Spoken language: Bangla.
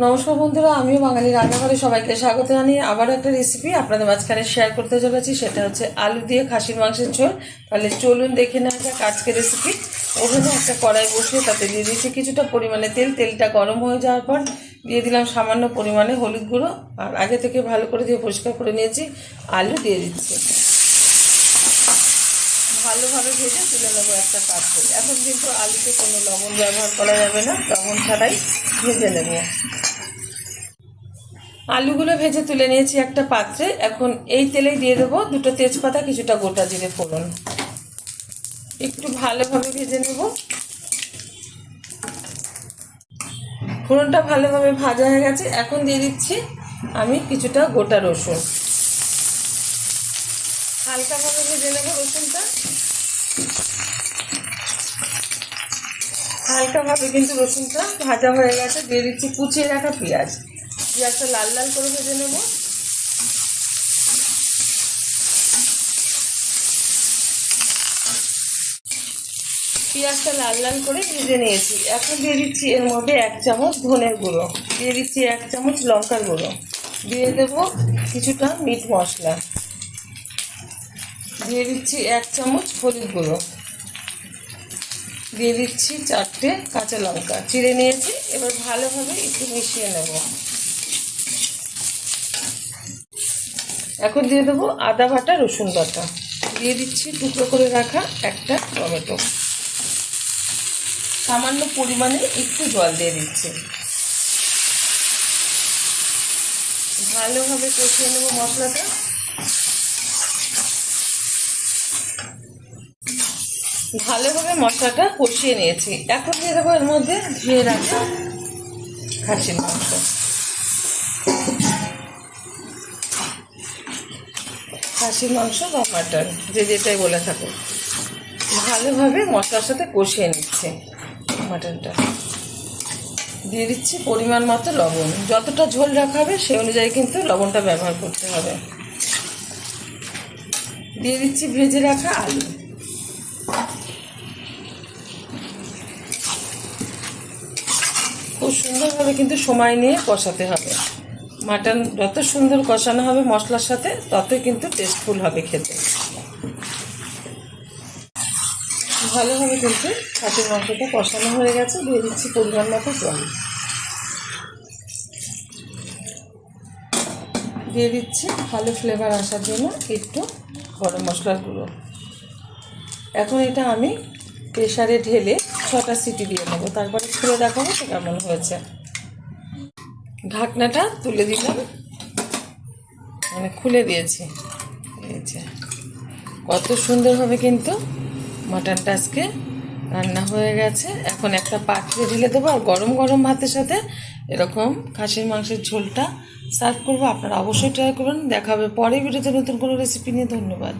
নমস্কার বন্ধুরা, আমিও বাঙালি রান্নাঘরে সবাইকে স্বাগত জানিয়ে আবারও একটা রেসিপি আপনাদের মাঝখানে শেয়ার করতে চলেছি। সেটা হচ্ছে আলু দিয়ে খাসির মাংসের ঝোল। তাহলে চলুন দেখে নেওয়া যাক আজকের রেসিপি। ওখানে একটা কড়াই বসিয়ে তাতে দিয়ে দিয়েছি কিছুটা পরিমাণে তেল। তেলটা গরম হয়ে যাওয়ার পর দিয়ে দিলাম সামান্য পরিমাণে হলুদ গুঁড়ো, আর আগে থেকে ভালো করে দিয়ে পরিষ্কার করে নিয়েছি আলু দিয়ে দিচ্ছি। ভালোভাবে ভেজে তুলে নেবো একটা পাত্রে। এখন কিন্তু আলুতে কোনো লবণ ব্যবহার করা যাবে না, লবণ ছাড়াই ভেজে নেব। আলুগুলো ভেজে তুলে নিয়েছি একটা পাত্রে। এখন এই তেলেই দিয়ে দেবো দুটো তেজপাতা, কিছুটা গোটা জিরে ফোড়ন। একটু ভালোভাবে ভেজে নেব। ফোড়নটা ভালোভাবে ভাজা হয়ে গেছে। এখন দিয়ে দিচ্ছি আমি কিছুটা গোটা রসুন। হালকাভাবে ভেজে নেব রসুনটা। হালকাভাবে কিন্তু রসুনটা ভাজা হয়ে গেছে। দিয়ে দিচ্ছি কুচিয়ে রাখা পেঁয়াজ। পেঁয়াজটা লাল লাল করে ভেজে নেব। পেঁয়াজটা লাল লাল করে ভেজে নিয়েছি। এখন দিয়ে দিচ্ছি এর মধ্যে 1 চামচ ধনের গুঁড়ো, দিয়ে দিচ্ছি 1 চামচ লঙ্কার গুঁড়ো, দিয়ে দেব কিছুটা মিট মশলা, দিয়ে দিচ্ছি 1 চামচ হলুদ গুঁড়ো, দিয়ে দিচ্ছি 4টে কাঁচা লঙ্কা চিড়ে নিয়েছি। এবার ভালোভাবে একটু মিশিয়ে নেব। এখন দিয়ে দেবো আদা বাটা, রসুন বাটা, দিয়ে দিচ্ছি টুকরো করে রাখা একটা টমেটো। সামান্য পরিমাণে একটু জল দিয়ে দিচ্ছি। ভালোভাবে কষিয়ে নেব মশলাটা। ভালোভাবে মশলাটা কষিয়ে নিয়েছি। এখন দিয়ে দেবো এর মধ্যে ধুয়ে রাখা খাসির মাংস। খাসির মাংস বা মাটন, যে যেটাই বলে থাকো, ভালোভাবে মশলার সাথে কষিয়ে নিচ্ছে মাটনটা। দিয়ে দিচ্ছি পরিমাণ মতো লবণ। যতটা ঝোল রাখা হবে সেই অনুযায়ী কিন্তু লবণটা ব্যবহার করতে হবে। দিয়ে দিচ্ছি ভেজে রাখা আলু। খুব সুন্দরভাবে কিন্তু সময় নিয়ে কষাতে হবে। মাটন যত সুন্দর কষানো হবে মশলার সাথে, ততই কিন্তু টেস্টফুল হবে খেতে। ভালোভাবে কিন্তু খাসির মাংসটা কষানো হয়ে গেছে। দিয়ে দিচ্ছি পরিমাণ মতো জল, দিয়ে দিচ্ছি ভালো ফ্লেভার আসার জন্য একটু গরম মশলার গুঁড়ো। এখন এটা আমি প্রেসারে ঢেলে 6টা সিটি দিয়ে নেবো, তারপরে খুলে দেখাবো তো কেমন হয়েছে। ঢাকনাটা তুলে দিলাম, মানে খুলে দিয়েছি। কত সুন্দরভাবে কিন্তু মাটনটা আজকে রান্না হয়ে গেছে। এখন একটা পাত্রে ঢেলে দেবো, আর গরম গরম ভাতের সাথে এরকম খাসির মাংসের ঝোলটা সার্ভ করবো। আপনারা অবশ্যই ট্রাই করবেন। দেখা হবে পরের ভিডিওতে নতুন কোনো রেসিপি নিয়ে। ধন্যবাদ।